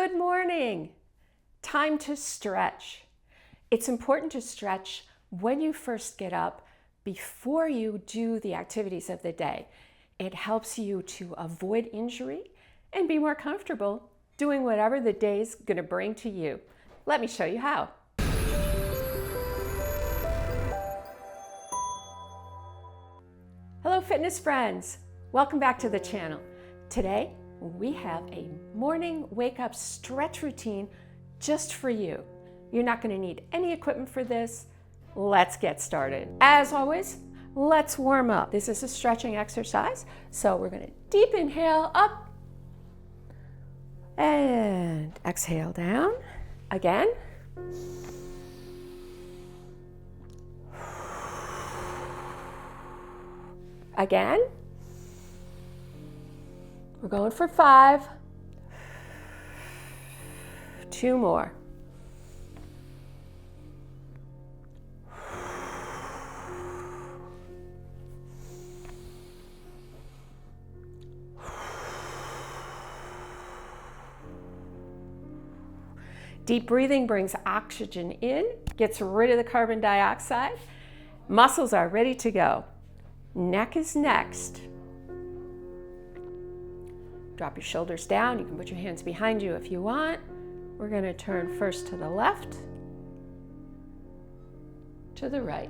Good morning. Time to stretch. It's important to stretch when you first get up before you do the activities of the day. It helps you to avoid injury and be more comfortable doing whatever the day's going to bring to you. Let me show you how. Hello fitness friends. Welcome back to the channel. Today we have a morning wake up stretch routine just for you. You're not going to need any equipment for this. Let's get started. As always, let's warm up. This is a stretching exercise, so we're going to deep inhale up and exhale down. Again. Again. We're going for 5. 2 more. Deep breathing brings oxygen in, gets rid of the carbon dioxide. Muscles are ready to go. Neck is next. Drop your shoulders down. You can put your hands behind you if you want. We're going to turn first to the left, to the right.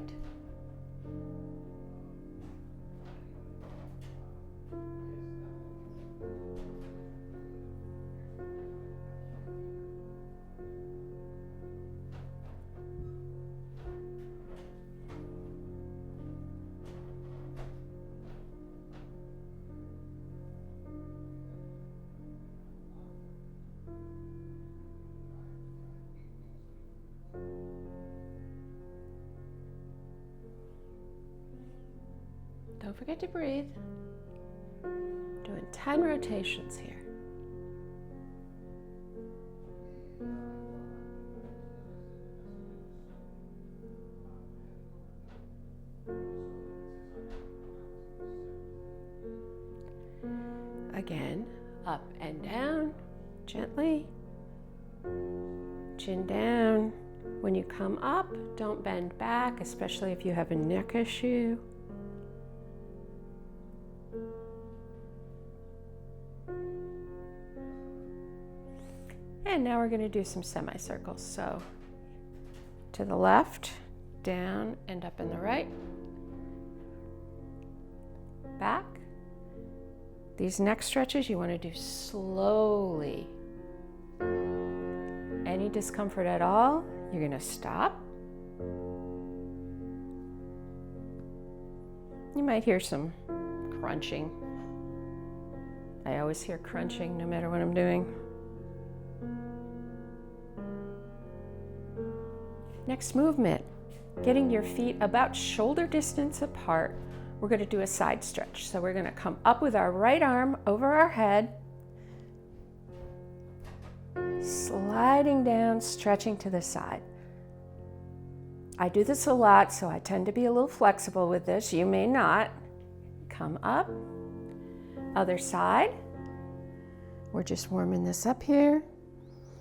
Don't forget to breathe. Doing 10 rotations here. Again, up and down, gently. Chin down. When you come up, don't bend back, especially if you have a neck issue. And now we're going to do some semicircles. So to the left, down and up in the right. Back. These neck stretches you want to do slowly. Any discomfort at all, you're going to stop. You might hear some crunching. I always hear crunching no matter what I'm doing. Next movement, getting your feet about shoulder distance apart. We're going to do a side stretch. So we're going to come up with our right arm over our head, sliding down, stretching to the side. I do this a lot, so I tend to be a little flexible with this. You may not. Come up. Other side. We're just warming this up here.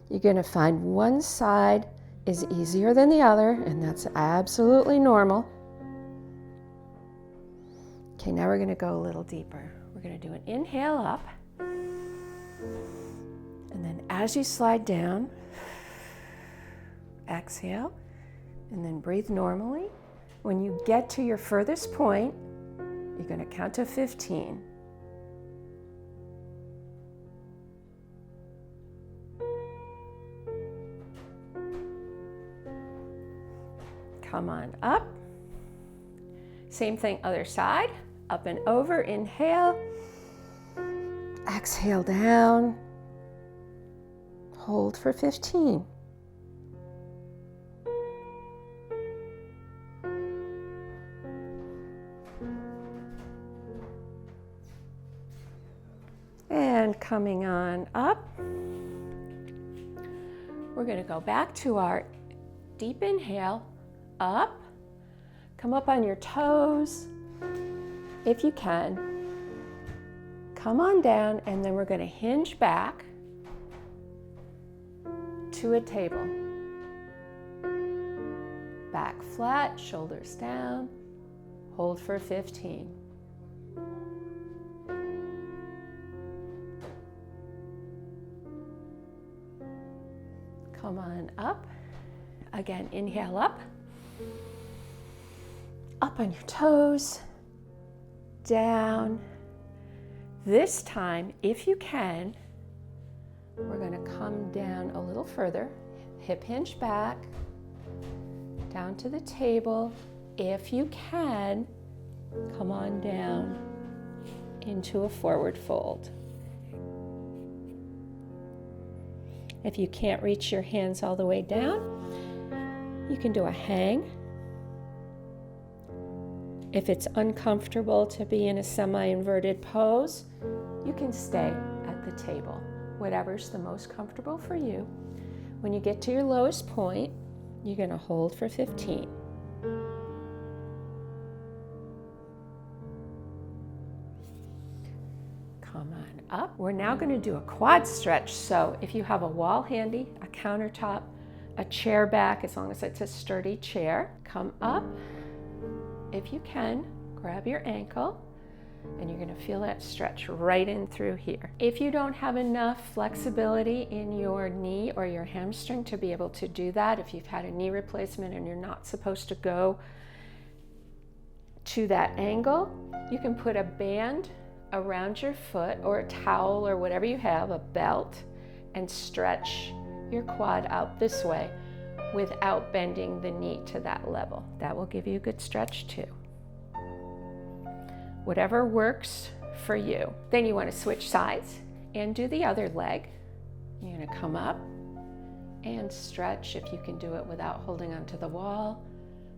You're going to find one side is easier than the other, and that's absolutely normal. Okay, now we're going to go a little deeper. We're going to do an inhale up, and then as you slide down, exhale, and then breathe normally. When you get to your furthest point, you're going to count to 15. Come on up. Same thing, other side. Up and over, inhale. Exhale down. Hold for 15. And coming on up. We're going to go back to our deep inhale. Up, come up on your toes, if you can. Come on down, and then we're going to hinge back to a table. Back flat, shoulders down. Hold for 15. Come on up. Again, inhale up. Up on your toes. Down. This time, if you can, we're going to come down a little further. Hip hinge back. Down to the table. If you can, come on down into a forward fold. If you can't reach your hands all the way down, you can do a hang. If it's uncomfortable to be in a semi-inverted pose, you can stay at the table. Whatever's the most comfortable for you. When you get to your lowest point, you're going to hold for 15. Come on up. We're now going to do a quad stretch. So if you have a wall handy, a countertop, a chair back, as long as it's a sturdy chair, come up. If you can, grab your ankle, and you're going to feel that stretch right in through here. If you don't have enough flexibility in your knee or your hamstring to be able to do that, if you've had a knee replacement and you're not supposed to go to that angle, you can put a band around your foot or a towel or whatever you have, a belt, and stretch your quad out this way without bending the knee to that level. That will give you a good stretch too. Whatever works for you. Then you want to switch sides and do the other leg. You're going to come up and stretch if you can do it without holding onto the wall.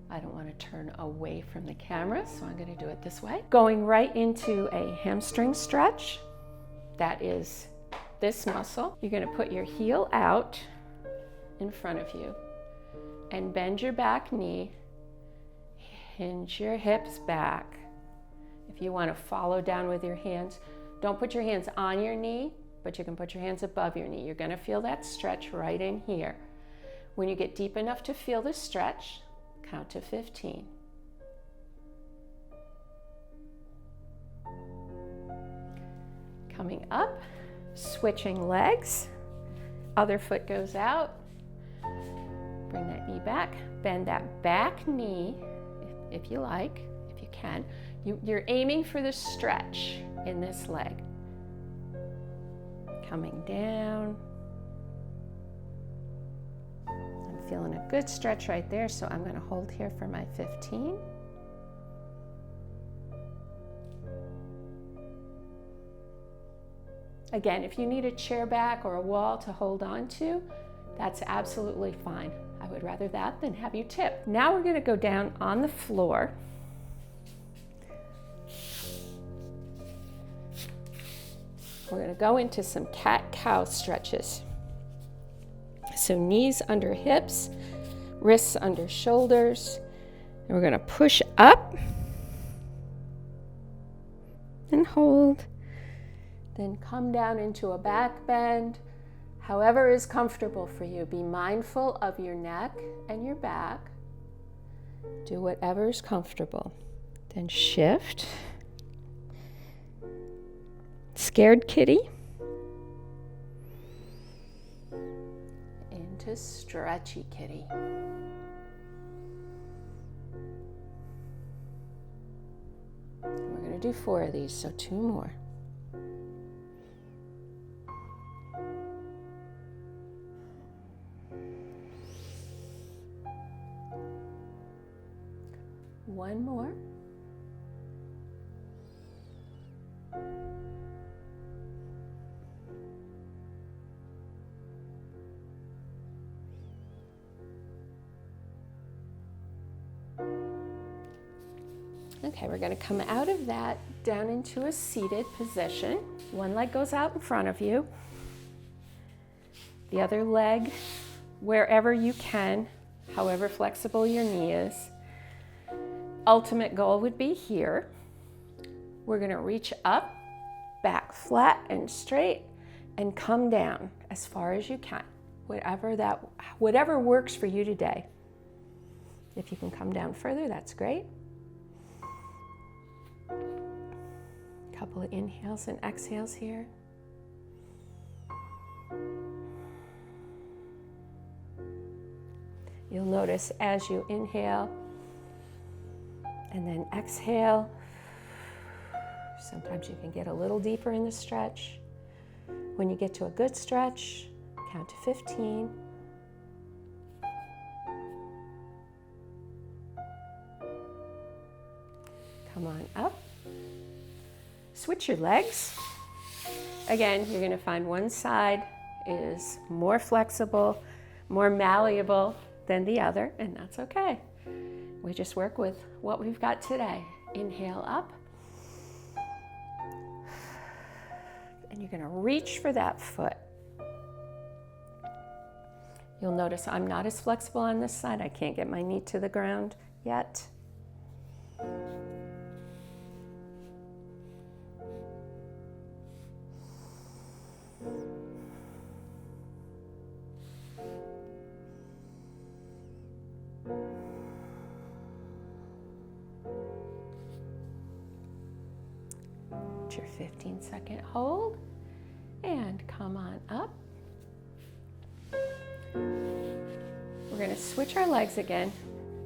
I don't want to turn away from the camera, so I'm going to do it this way. Going right into a hamstring stretch. That is this muscle. You're going to put your heel out in front of you and bend your back knee. Hinge your hips back. If you want to follow down with your hands, don't put your hands on your knee, but you can put your hands above your knee. You're going to feel that stretch right in here. When you get deep enough to feel the stretch, count to 15. Coming up, switching legs. Other foot goes out. Bring that knee back. Bend that back knee, if you like, if you can. You're aiming for the stretch in this leg. Coming down. I'm feeling a good stretch right there, so I'm going to hold here for my 15. Again, if you need a chair back or a wall to hold on to, that's absolutely fine. I would rather that than have you tip. Now we're going to go down on the floor. We're going to go into some cat-cow stretches. So knees under hips, wrists under shoulders, and we're going to push up and hold. Then come down into a back bend. However is comfortable for you. Be mindful of your neck and your back. Do whatever is comfortable. Then shift. Scared kitty. Into stretchy kitty. And we're going to do 4 of these, so 2 more. One more. Okay, we're going to come out of that down into a seated position. One leg goes out in front of you. The other leg, wherever you can, however flexible your knee is. Ultimate goal would be here. We're going to reach up, back flat and straight, and come down as far as you can. whatever works for you today. If you can come down further, that's great. A couple of inhales and exhales here. You'll notice as you inhale and then exhale, sometimes you can get a little deeper in the stretch. When you get to a good stretch, count to 15. Come on up. Switch your legs. Again, you're going to find one side is more flexible, more malleable than the other, and that's okay. We just work with what we've got today. Inhale up. And you're going to reach for that foot. You'll notice I'm not as flexible on this side. I can't get my knee to the ground yet. Your 15-second hold and come on up. We're going to switch our legs again.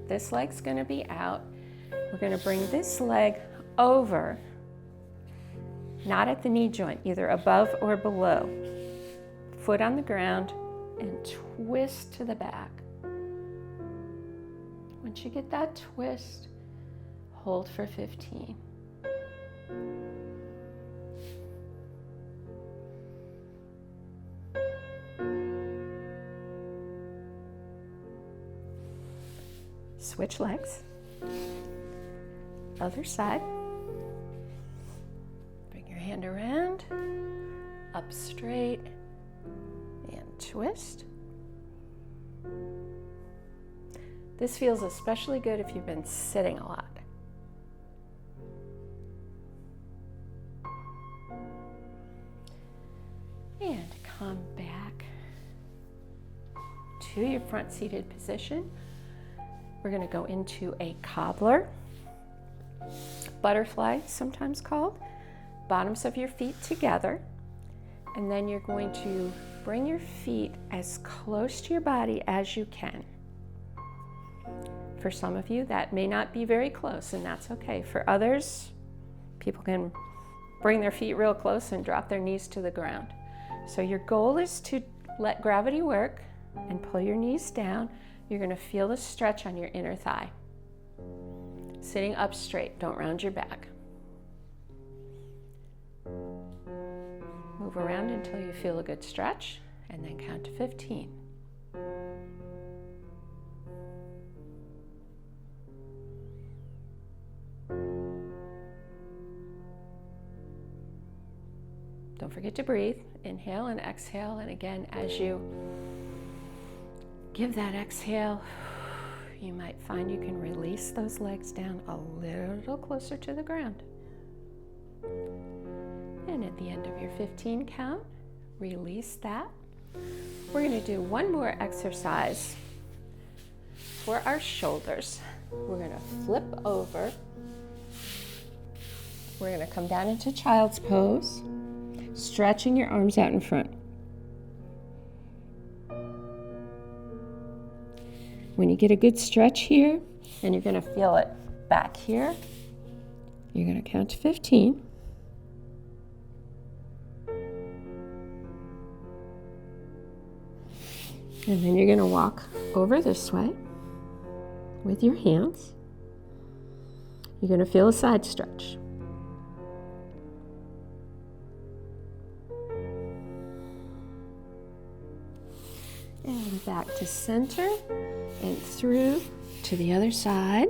This leg's going to be out. We're going to bring this leg over, not at the knee joint, either above or below. Foot on the ground and twist to the back. Once you get that twist, hold for 15. Switch legs. Other side. Bring your hand around, up straight, and twist. This feels especially good if you've been sitting a lot. And come back to your front seated position. We're going to go into a cobbler, butterfly sometimes called. Bottoms of your feet together, and then you're going to bring your feet as close to your body as you can. For some of you, that may not be very close, and that's okay. For others, people can bring their feet real close and drop their knees to the ground. So your goal is to let gravity work and pull your knees down. You're going to feel the stretch on your inner thigh. Sitting up straight, don't round your back. Move around until you feel a good stretch, and then count to 15. Don't forget to breathe. Inhale and exhale, and again, as you give that exhale, you might find you can release those legs down a little closer to the ground. And at the end of your 15 count, release that. We're going to do one more exercise for our shoulders. We're going to flip over. We're going to come down into child's pose, stretching your arms out in front. When you get a good stretch here, and you're going to feel it back here, you're going to count to 15. And then you're going to walk over this way with your hands. You're going to feel a side stretch. And back to center and through to the other side.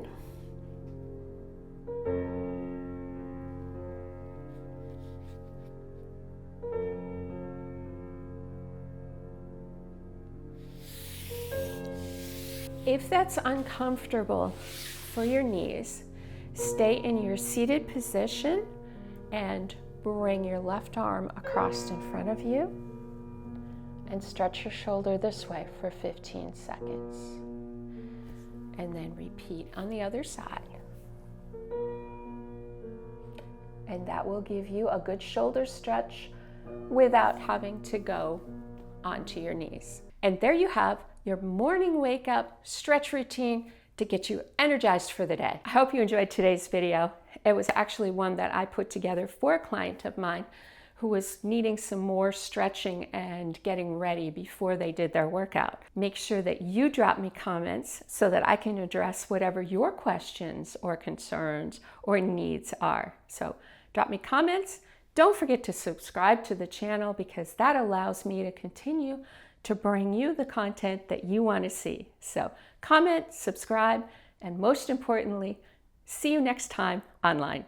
If that's uncomfortable for your knees, stay in your seated position and bring your left arm across in front of you and stretch your shoulder this way for 15 seconds. And then repeat on the other side. And that will give you a good shoulder stretch without having to go onto your knees. And there you have your morning wake up stretch routine to get you energized for the day. I hope you enjoyed today's video. It was actually one that I put together for a client of mine who was needing some more stretching and getting ready before they did their workout. Make sure that you drop me comments so that I can address whatever your questions or concerns or needs are. So drop me comments. Don't forget to subscribe to the channel because that allows me to continue to bring you the content that you want to see. So comment, subscribe, and most importantly, see you next time online.